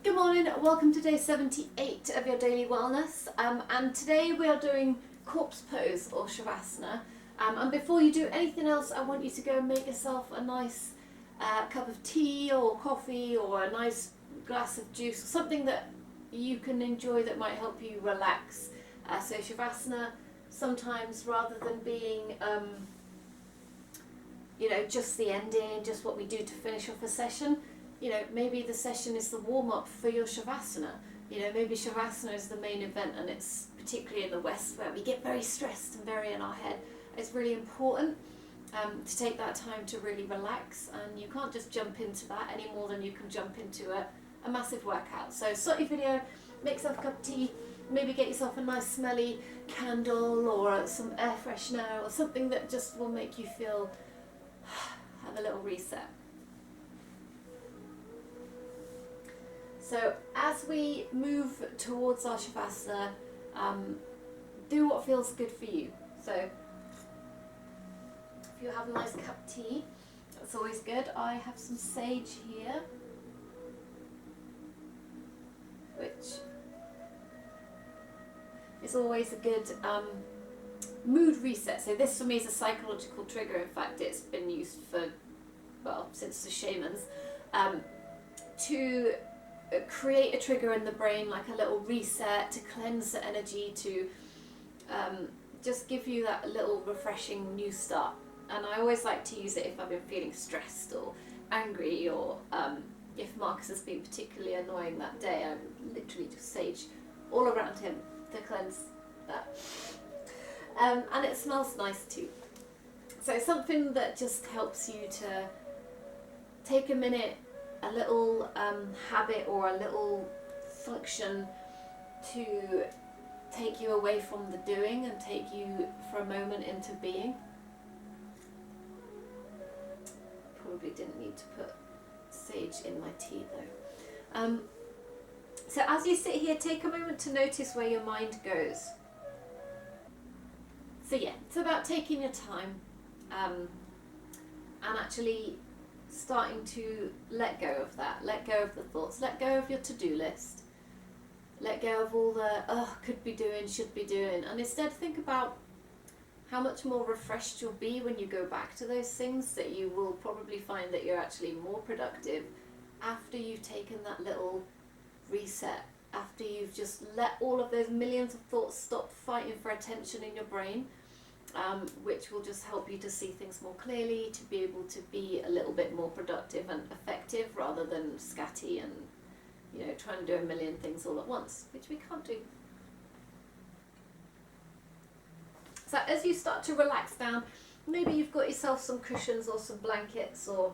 Good morning, welcome to day 78 of your daily wellness, and today we are doing corpse pose or shavasana, and before you do anything else I want you to go and make yourself a nice cup of tea or coffee or a nice glass of juice, something that you can enjoy that might help you relax. So shavasana, sometimes rather than being just the ending, just what we do to finish off a session, maybe the session is the warm-up for your shavasana. Maybe shavasana is the main event, and it's particularly in the West where we get very stressed and very in our head. It's really important to take that time to really relax, and you can't just jump into that any more than you can jump into a massive workout. So start your video, make yourself a cup of tea, maybe get yourself a nice smelly candle or some air freshener or something that just will make you feel, have a little reset. So as we move towards our shavasana, do what feels good for you. So if you have a nice cup of tea, that's always good. I have some sage here, which is always a good mood reset. So this for me is a psychological trigger. In fact, it's been used since the shamans, to create a trigger in the brain, like a little reset, to cleanse the energy, to just give you that little refreshing new start. And I always like to use it if I've been feeling stressed or angry, or if Marcus has been particularly annoying that day. I literally just sage all around him to cleanse that. And it smells nice too. So something that just helps you to take a minute, a little habit or a little function to take you away from the doing and take you for a moment into being. Probably didn't need to put sage in my tea though. So as you sit here, take a moment to notice where your mind goes. So yeah, it's about taking your time and actually starting to let go of that, let go of the thoughts, let go of your to-do list, let go of all the could be doing, should be doing, and instead think about how much more refreshed you'll be when you go back to those things, that you will probably find that you're actually more productive after you've taken that little reset, after you've just let all of those millions of thoughts stop fighting for attention in your brain. Which will just help you to see things more clearly, to be able to be a little bit more productive and effective rather than scatty and trying to do a million things all at once, which we can't do. So as you start to relax down, maybe you've got yourself some cushions or some blankets, or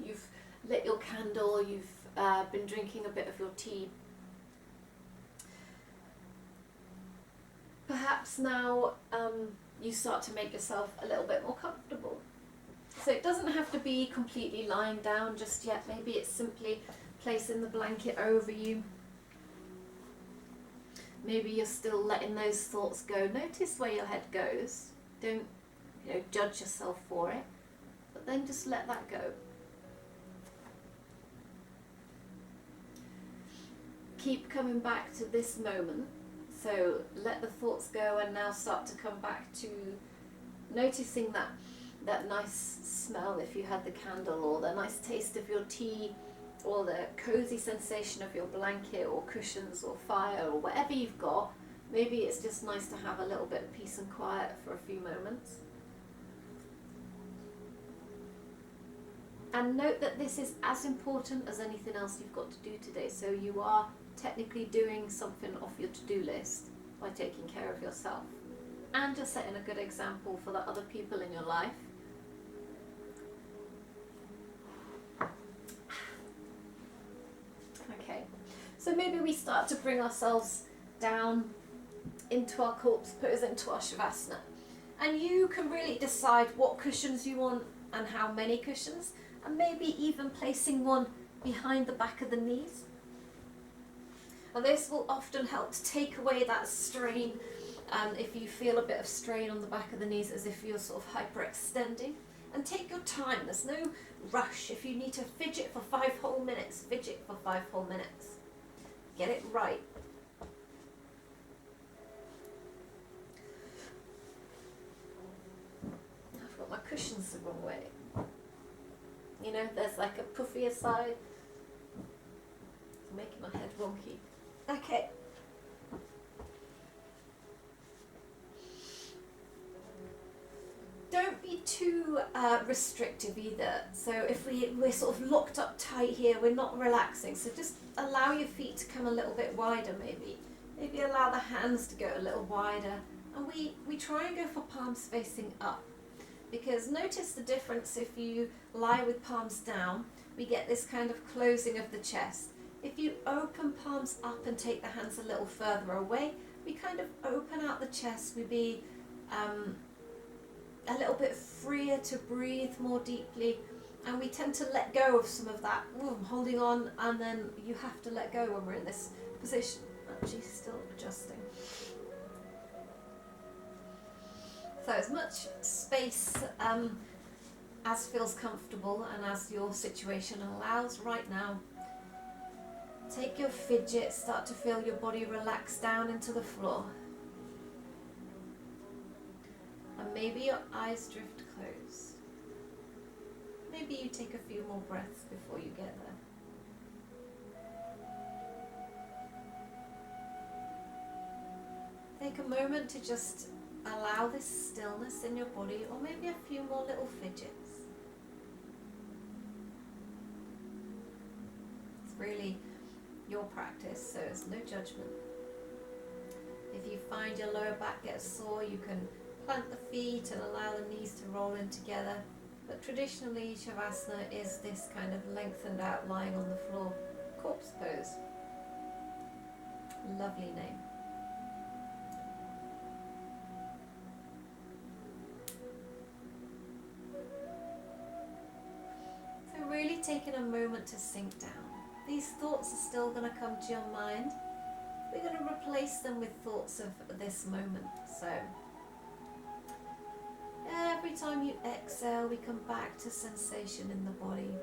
you've lit your candle, you've been drinking a bit of your tea. Perhaps now you start to make yourself a little bit more comfortable. So it doesn't have to be completely lying down just yet. Maybe it's simply placing the blanket over you. Maybe you're still letting those thoughts go. Notice where your head goes. Don't judge yourself for it, but then just let that go. Keep coming back to this moment. So let the thoughts go and now start to come back to noticing that nice smell if you had the candle, or the nice taste of your tea, or the cozy sensation of your blanket or cushions or fire or whatever you've got. Maybe it's just nice to have a little bit of peace and quiet for a few moments. And note that this is as important as anything else you've got to do today. So you are technically doing something off your to-do list by taking care of yourself, and just setting a good example for the other people in your life. Okay, so maybe we start to bring ourselves down into our corpse pose, into our shavasana, and you can really decide what cushions you want and how many cushions, and maybe even placing one behind the back of the knees. And this will often help to take away that strain, if you feel a bit of strain on the back of the knees, as if you're sort of hyperextending. And take your time, there's no rush. If you need to fidget for 5 whole minutes, fidget for 5 whole minutes. Get it right. I've got my cushions the wrong way. You know, there's like a puffier side. It's making my head wonky. Okay. Don't be too restrictive either. So if we're sort of locked up tight here, we're not relaxing. So just allow your feet to come a little bit wider maybe. Maybe allow the hands to go a little wider. And we try and go for palms facing up. Because notice the difference if you lie with palms down, we get this kind of closing of the chest. If you open palms up and take the hands a little further away, we kind of open out the chest. We be a little bit freer to breathe more deeply, and we tend to let go of some of that holding on, and then you have to let go when we're in this position. Actually still adjusting. So as much space as feels comfortable and as your situation allows right now. Take your fidget, start to feel your body relax down into the floor. And maybe your eyes drift closed. Maybe you take a few more breaths before you get there. Take a moment to just allow this stillness in your body, or maybe a few more little fidgets. It's really your practice, so it's no judgment. If you find your lower back gets sore, you can plant the feet and allow the knees to roll in together. But traditionally, Shavasana is this kind of lengthened out lying on the floor, corpse pose. Lovely name. So really taking a moment to sink down. These thoughts are still going to come to your mind. We're going to replace them with thoughts of this moment. So every time you exhale, we come back to sensation in the body.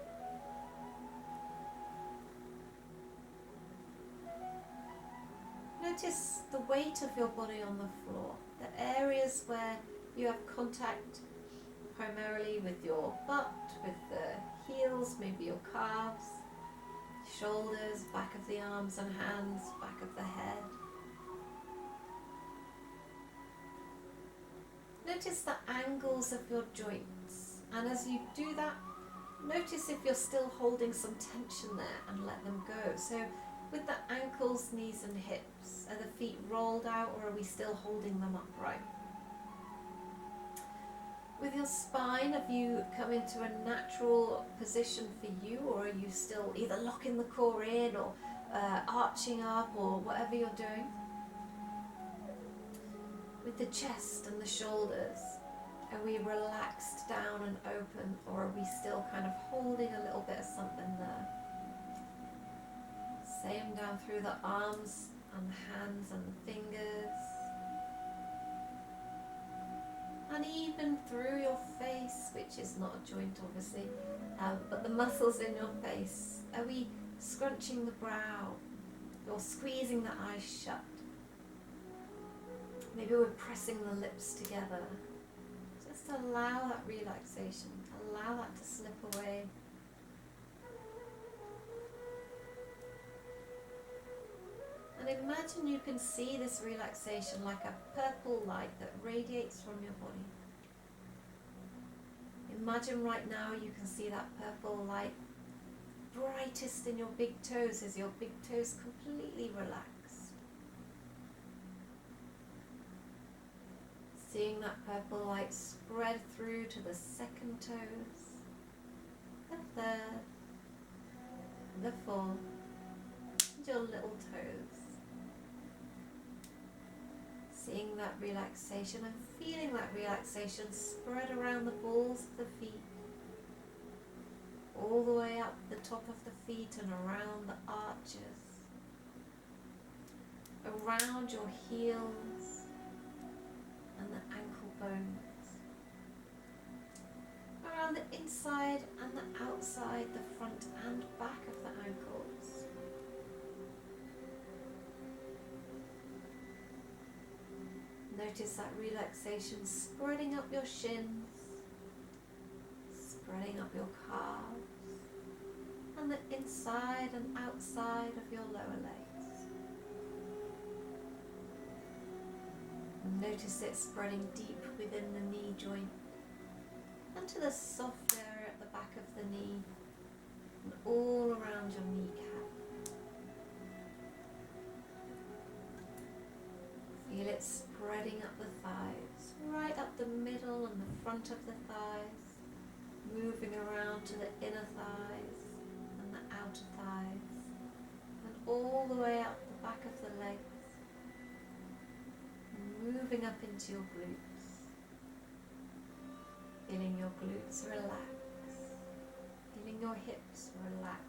Notice the weight of your body on the floor, the areas where you have contact primarily with your butt, with the heels, maybe your calves, shoulders, back of the arms and hands, back of the head. Notice the angles of your joints, and as you do that, notice if you're still holding some tension there and let them go. So with the ankles, knees and hips, are the feet rolled out, or are we still holding them upright? With your spine, have you come into a natural position for you, or are you still either locking the core in or arching up, or whatever you're doing? With the chest and the shoulders, are we relaxed down and open, or are we still kind of holding a little bit of something there? Same down through the arms and the hands and the fingers. And even through your face, which is not a joint obviously, but the muscles in your face. Are we scrunching the brow or squeezing the eyes shut? Maybe we're pressing the lips together. Just allow that relaxation, allow that to slip away. And imagine you can see this relaxation like a purple light that radiates from your body. Imagine right now you can see that purple light brightest in your big toes as your big toes completely relaxed. Seeing that purple light spread through to the second toes, the third, the fourth, and your little toes. Seeing that relaxation and feeling that relaxation spread around the balls of the feet, all the way up the top of the feet and around the arches, around your heels and the ankle bones, around the inside and the outside, the front and back of the ankles. Notice that relaxation spreading up your shins, spreading up your calves, and the inside and outside of your lower legs. Notice it spreading deep within the knee joint and to the soft area at the back of the knee and all around your kneecap. Feel it spreading up the thighs, right up the middle and the front of the thighs, moving around to the inner thighs and the outer thighs, and all the way up the back of the legs, moving up into your glutes. Feeling your glutes relax, feeling your hips relax.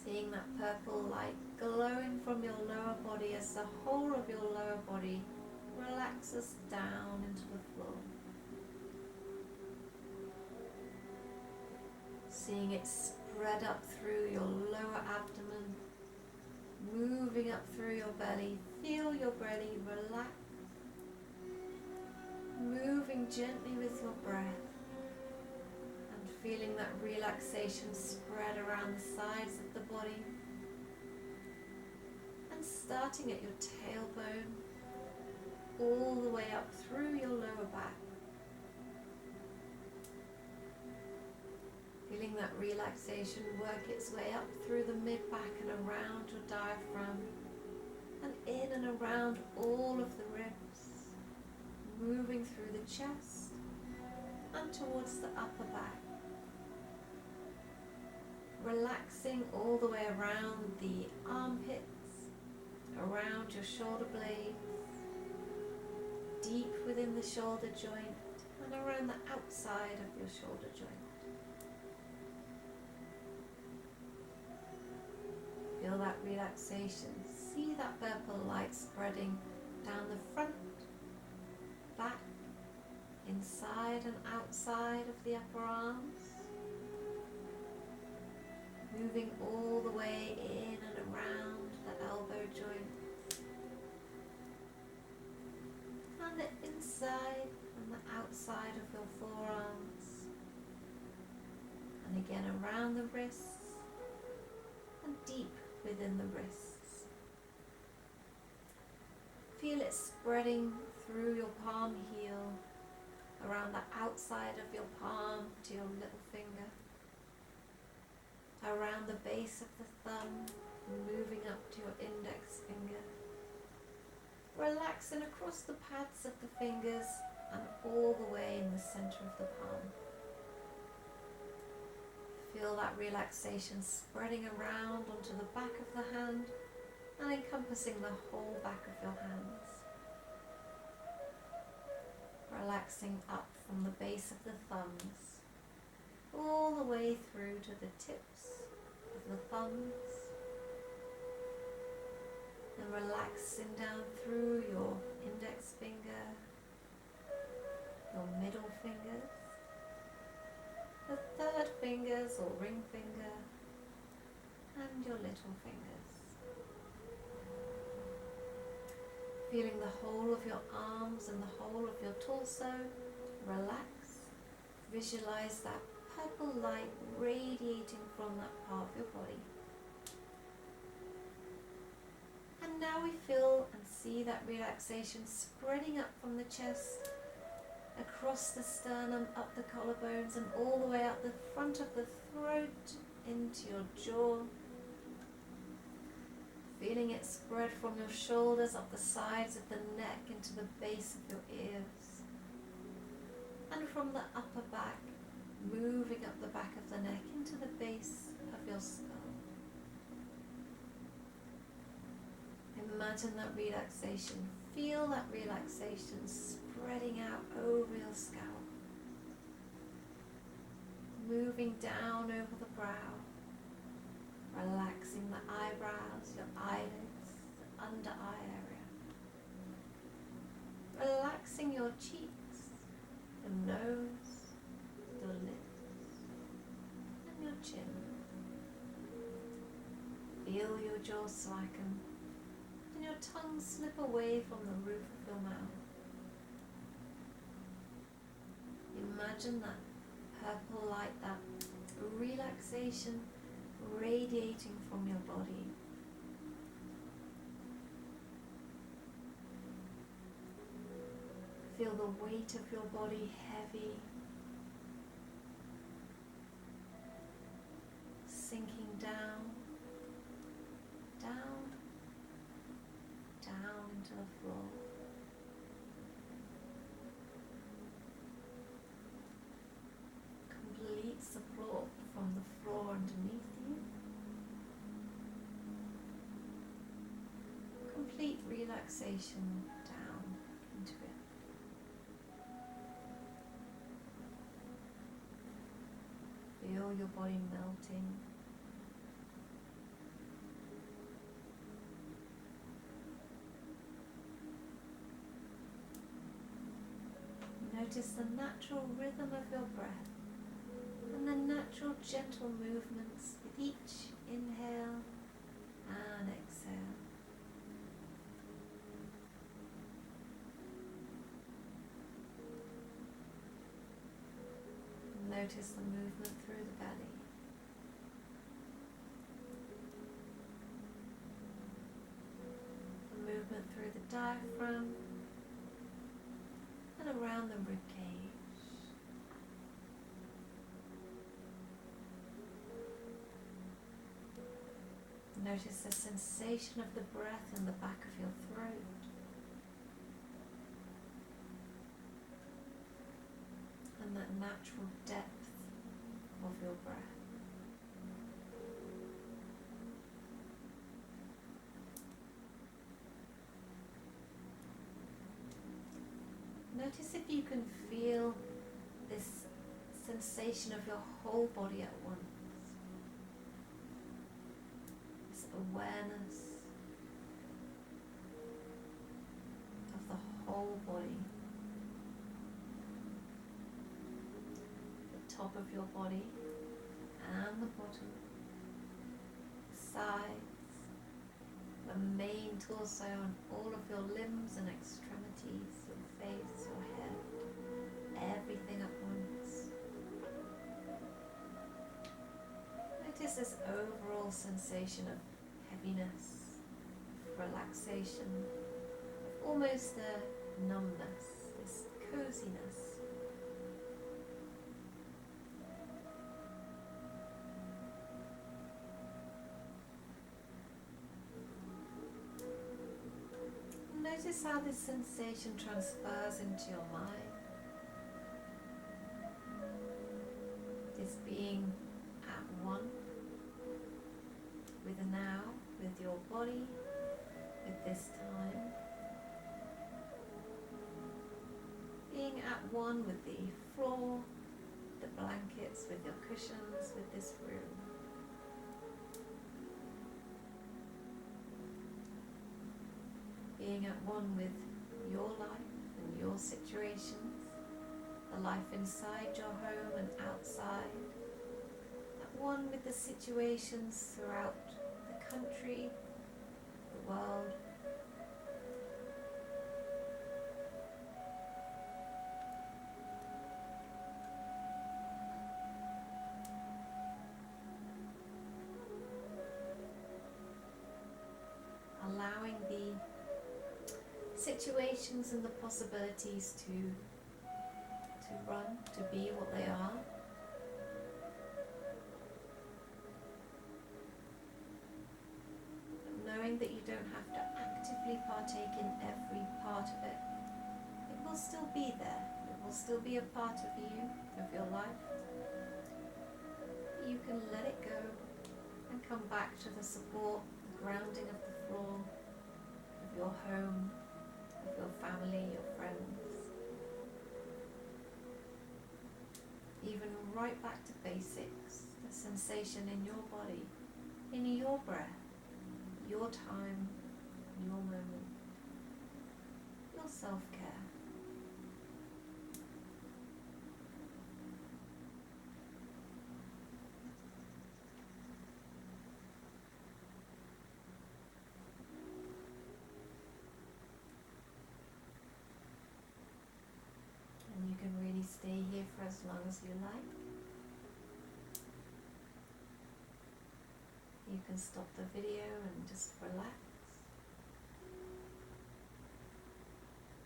Seeing that purple light glowing from your lower body as the whole of your lower body relaxes down into the floor. Seeing it spread up through your lower abdomen, moving up through your belly. Feel your belly relax, moving gently with your breath, and feeling that relaxation spread around the sides of the body, and starting at your tailbone, all the way up through your lower back. Feeling that relaxation work its way up through the mid-back and around your diaphragm, and in and around all of the ribs, moving through the chest and towards the upper back. Relaxing all the way around the armpits, around your shoulder blades, deep within the shoulder joint, and around the outside of your shoulder joint. Feel that relaxation. See that purple light spreading down the front, back, inside and outside of the upper arms. Moving all the way in and around the elbow joint. And the inside and the outside of your forearms. And again around the wrists and deep within the wrists. Feel it spreading through your palm heel, around the outside of your palm to your little finger, around the base of the thumb, moving up to your index finger. Relaxing across the pads of the fingers and all the way in the center of the palm. Feel that relaxation spreading around onto the back of the hand and encompassing the whole back of your hands. Relaxing up from the base of the thumbs, all the way through to the tips of the thumbs, and relaxing down through your index finger, your middle fingers, the third fingers or ring finger, and your little fingers. Feeling the whole of your arms and the whole of your torso relax. Visualize that purple light radiating from that part of your body. And now we feel and see that relaxation spreading up from the chest, across the sternum, up the collarbones, and all the way up the front of the throat into your jaw. Feeling it spread from your shoulders up the sides of the neck into the base of your ears. And from the upper back, moving up the back of the neck into the base of your skull. Imagine that relaxation. Feel that relaxation spreading out over your scalp. Moving down over the brow. Relaxing the eyebrows, your eyelids, the under eye area. Relaxing your cheeks, the nose, the lips, and your chin. Feel your jaw slacken and your tongue slip away from the roof of your mouth. Imagine that purple light, that relaxation radiating from your body. Feel the weight of your body heavy, sinking down, down, down into the floor. Complete support from the floor underneath you. Complete relaxation down into it. Feel your body melting. Notice the natural rhythm of your breath and the natural gentle movements with each inhale and exhale. Notice the movement through the belly. The movement through the diaphragm and around the rib cage. Notice the sensation of the breath in the back of your throat. And that natural depth of your breath. Notice if you can feel this sensation of your whole body at once. This awareness of the whole body. Top of your body and the bottom, sides, the main torso and all of your limbs and extremities, your face, your head, everything at once. Notice this overall sensation of heaviness, relaxation, almost a numbness, this coziness. Notice how this sensation transfers into your mind. This being at one with the now, with your body, with this time. Being at one with the floor, the blankets, with your cushions, with this room. Being at one with your life and your situations, the life inside your home and outside, at one with the situations throughout the country, the world. Allowing the situations and the possibilities to run, to be what they are. But knowing that you don't have to actively partake in every part of it. It will still be there. It will still be a part of you, of your life. You can let it go and come back to the support, the grounding of the floor, of your home, of your family, your friends. Even right back to basics, the sensation in your body, in your breath, your time, your moment, your self-care. as you like. You can stop the video and just relax.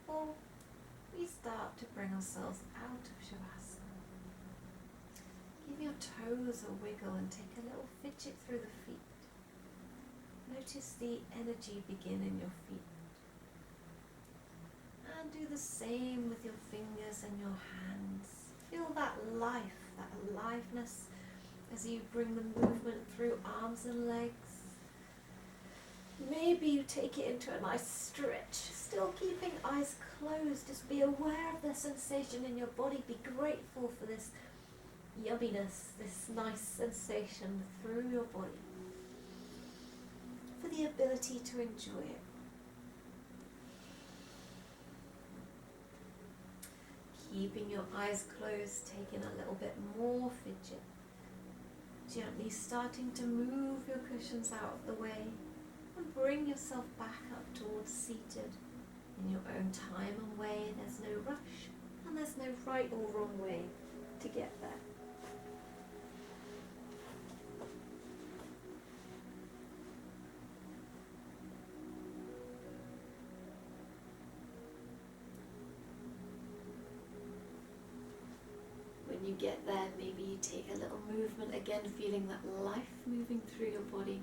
Or we start to bring ourselves out of Shavasana. Give your toes a wiggle and take a little fidget through the feet. Notice the energy begin in your feet. And do the same with your fingers and your hands. Feel that life, that aliveness as you bring the movement through arms and legs. Maybe you take it into a nice stretch, still keeping eyes closed. Just be aware of the sensation in your body. Be grateful for this yumminess, this nice sensation through your body, for the ability to enjoy it. Keeping your eyes closed, taking a little bit more fidget. Gently starting to move your cushions out of the way and bring yourself back up towards seated in your own time and way. There's no rush and there's no right or wrong way to get there. When you get there, maybe you take a little movement again, feeling that life moving through your body,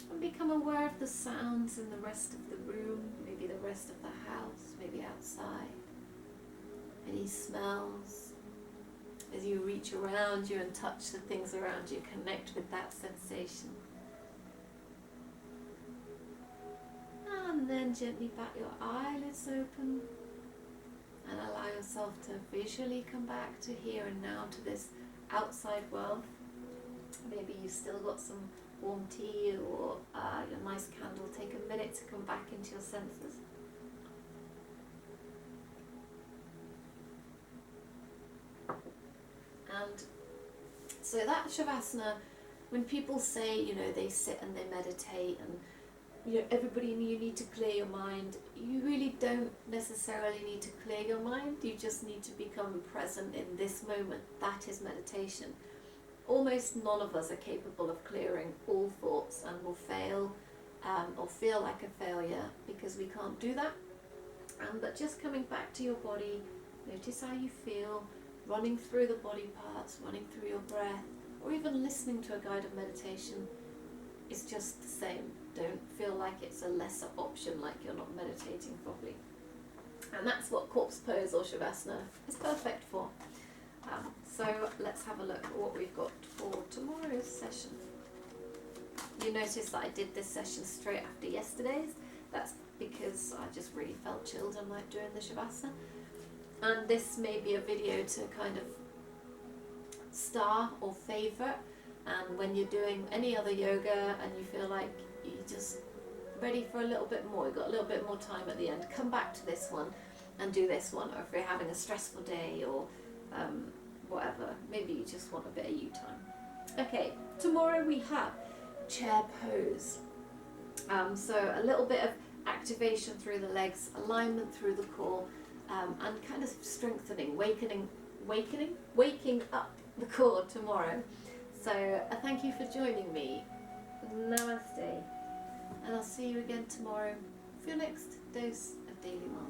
and become aware of the sounds in the rest of the room, maybe the rest of the house, maybe outside. Any smells. As you reach around you and touch the things around you, connect with that sensation. And then gently bat your eyelids open. And allow yourself to visually come back to here and now, to this outside world. Maybe you've still got some warm tea or your nice candle. Take a minute to come back into your senses. And so that Shavasana, when people say, they sit and they meditate and everybody, you need to clear your mind. You really don't necessarily need to clear your mind. You just need to become present in this moment. That is meditation. Almost none of us are capable of clearing all thoughts and will fail or feel like a failure because we can't do that. But just coming back to your body, notice how you feel, running through the body parts, running through your breath, or even listening to a guided meditation is just the same. Don't feel like it's a lesser option, like you're not meditating properly. And that's what corpse pose or Shavasana is perfect for. So let's have a look at what we've got for tomorrow's session. You notice that I did this session straight after yesterday's. That's because I just really felt chilled and like doing the Shavasana. And this may be a video to kind of star or favourite. And when you're doing any other yoga and you feel like you're just ready for a little bit more, you've got a little bit more time at the end, come back to this one and do this one. Or if you're having a stressful day or whatever, maybe you just want a bit of you time. Okay, tomorrow we have chair pose. So a little bit of activation through the legs, alignment through the core, and kind of strengthening, waking up the core tomorrow. So thank you for joining me. Namaste. And I'll see you again tomorrow for your next dose of Daily Mind.